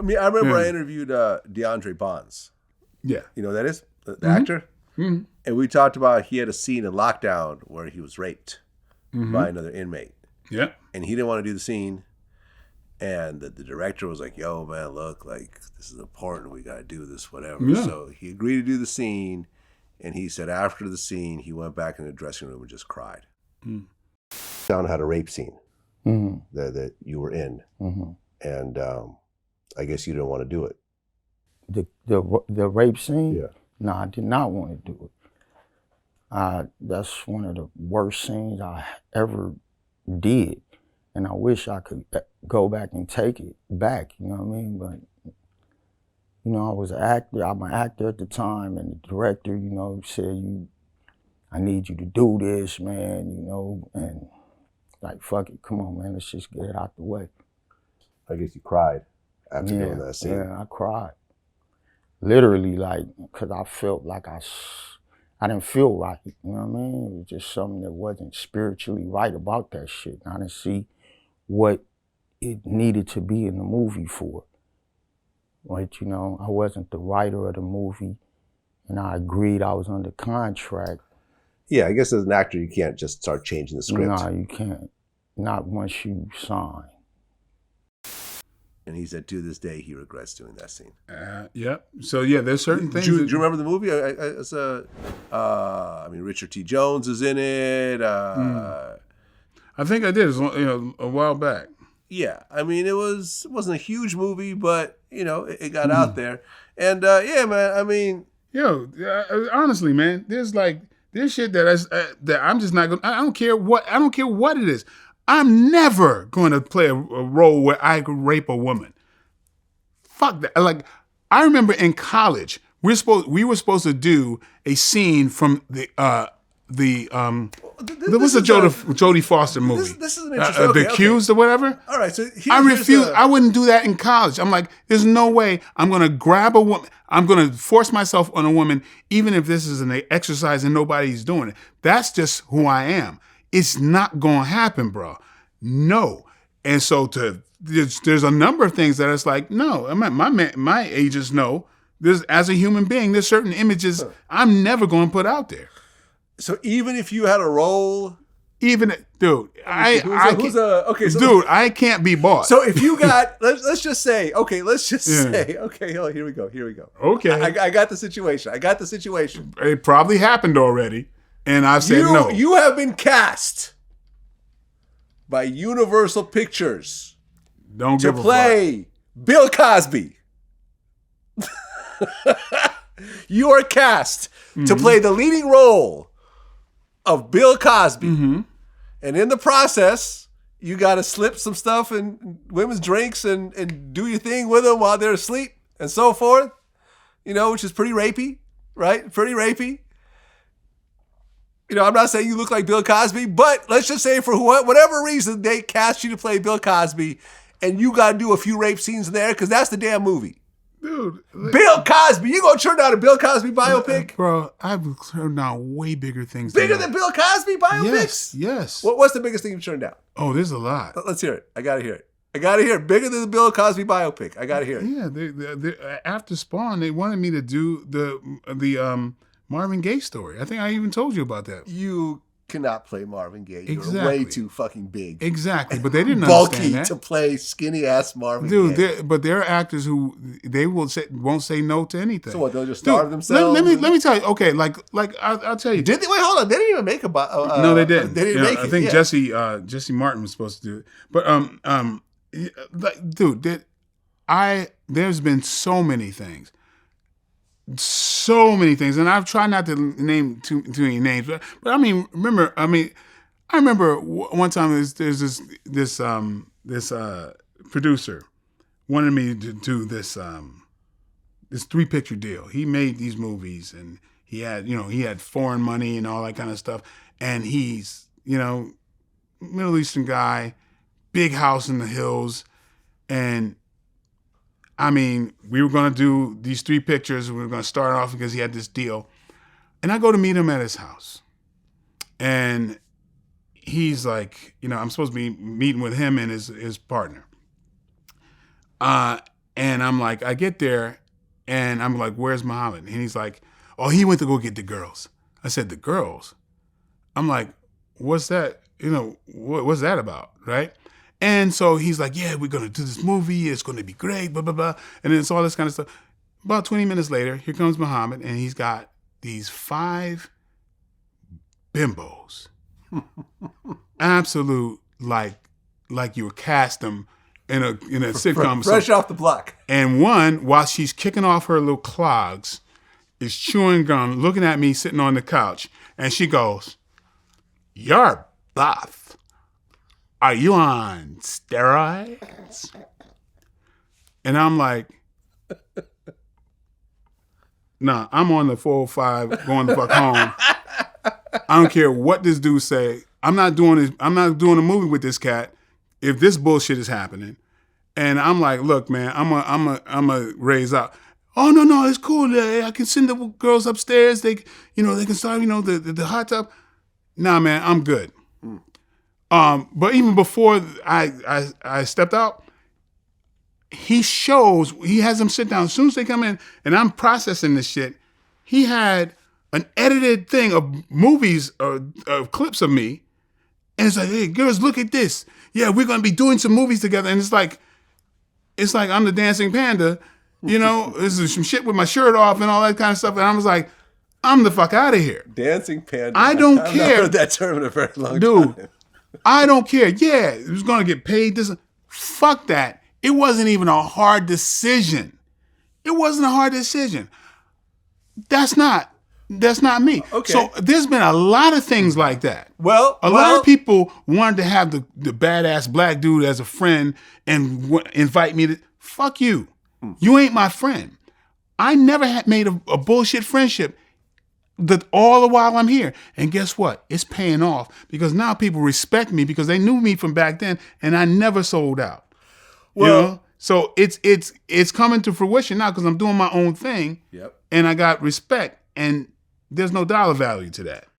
I remember I interviewed DeAndre Bonds. Yeah. You know who that is? The actor? Mm-hmm. And we talked about he had a scene in Lockdown where he was raped by another inmate. Yeah. And he didn't want to do the scene. And the director was like, yo, man, look, like, this is important. We got to do this, whatever. Yeah. So he agreed to do the scene. And he said after the scene, he went back in the dressing room and just cried. Mm. Found had a rape scene that you were in. Mm-hmm. And I guess you didn't want to do it. The rape scene? Yeah. No, I did not want to do it. That's one of the worst scenes I ever did. And I wish I could go back and take it back, you know what I mean? But, you know, I was an actor. I'm an actor at the time, and the director, you know, said, I need you to do this, man, you know, and like, fuck it, come on, man, let's just get it out the way. I guess you cried after doing that scene. Yeah, I cried. Literally, like, because I felt like I didn't feel right, you know what I mean? It was just something that wasn't spiritually right about that shit. I didn't see what it needed to be in the movie for. But, you know, I wasn't the writer of the movie, and I agreed I was under contract. Yeah, I guess as an actor, you can't just start changing the script. No, you can't. Not once you sign. And he said to this day he regrets doing that scene. Yeah. So yeah, there's certain things. Do you remember the movie? I mean, Richard T. Jones is in it. I think I did. It was, you know, a while back. Yeah, I mean, it wasn't a huge movie, but you know, it got out there. And yeah, man. I mean, honestly, man, there's shit that I'm just not gonna. I don't care what it is. I'm never going to play a role where I could rape a woman. Fuck that. Like, I remember in college, we were supposed to do a scene from what's the Jodie Foster movie? This is an interesting. The Accused or whatever. All right, so I refuse. I wouldn't do that in college. I'm like, there's no way I'm going to grab a woman. I'm going to force myself on a woman, even if this is an exercise and nobody's doing it. That's just who I am. It's not gonna happen, bro. No. And so there's a number of things that it's like, no. My agents know. As a human being, there's certain images I'm never gonna put out there. So even if you had a role, I can't be bought. So if you got, let's just say, okay, here we go. Okay, I got the situation. It probably happened already. And I've said no. You have been cast by Universal Pictures to play Bill Cosby. You are cast to play the leading role of Bill Cosby. Mm-hmm. And in the process, you got to slip some stuff in women's drinks and do your thing with them while they're asleep and so forth. You know, which is pretty rapey, right? Pretty rapey. You know, I'm not saying you look like Bill Cosby, but let's just say for whatever reason they cast you to play Bill Cosby, and you got to do a few rape scenes in there because that's the damn movie. Dude. Bill Cosby. You going to turn down a Bill Cosby biopic? Bro, I've turned down way bigger things. Bigger than Bill Cosby biopics? Yes. What's the biggest thing you've turned down? Oh, there's a lot. Let's hear it. I got to hear it. Bigger than the Bill Cosby biopic. I got to hear it. Yeah. They, after Spawn, they wanted me to do the Marvin Gaye story. I think I even told you about that. You cannot play Marvin Gaye. You're way too fucking big. Exactly, but they didn't bulky understand that. To play skinny ass Marvin Gaye. But there are actors who they won't say no to anything. So what? They'll just starve themselves. Let me tell you. Okay, like I'll tell you. Did they? Wait, hold on. They didn't even make a. No, they didn't. They didn't make it. I think Jesse Martin was supposed to do it. But dude, there's been so many things. And I've tried not to name too many names, but I mean, I remember one time there's this producer wanted me to do this 3-picture deal. He made these movies, and he had foreign money and all that kind of stuff, and he's Middle Eastern guy, big house in the hills, and I mean, we were going to do these 3 pictures. We were going to start off because he had this deal. And I go to meet him at his house. And he's like, I'm supposed to be meeting with him and his partner. And I'm like, I get there and I'm like, where's Muhammad? And he's like, oh, he went to go get the girls. I said, the girls? I'm like, what's that? You know, what's that about, right? And so he's like, yeah, we're going to do this movie. It's going to be great, blah, blah, blah. And then it's all this kind of stuff. About 20 minutes later, here comes Muhammad, and he's got these 5 bimbos. Absolute, like you would cast them in a sitcom. Fresh off the block. And one, while she's kicking off her little clogs, is chewing gum, looking at me sitting on the couch. And she goes, you're buff. Are you on steroids? And I'm like, nah, I'm on the 405 going the fuck home. I don't care what this dude say. I'm not doing a movie with this cat if this bullshit is happening. And I'm like, look, man, I'm a raise up. Oh no, it's cool. I can send the girls upstairs. They can start, the hot tub. Nah, man, I'm good. But even before I stepped out, he has them sit down. As soon as they come in and I'm processing this shit, he had an edited thing of movies, of clips of me. And it's like, hey, girls, look at this. Yeah, we're going to be doing some movies together. And it's like I'm the dancing panda, this is some shit with my shirt off and all that kind of stuff. And I was like, I'm the fuck out of here. Dancing panda. I don't care. I've not heard that term in a very long Dude, time. I don't care. Yeah, it was going to get paid. Fuck that. It wasn't even a hard decision. It wasn't a hard decision. That's not me. Okay. So there's been a lot of things like that. Well, a lot of people wanted to have the badass black dude as a friend and invite me to. Fuck you. You ain't my friend. I never had made a bullshit friendship all the while I'm here. And guess what? It's paying off because now people respect me because they knew me from back then and I never sold out. Well, So it's coming to fruition now because I'm doing my own thing. Yep. And I got respect and there's no dollar value to that.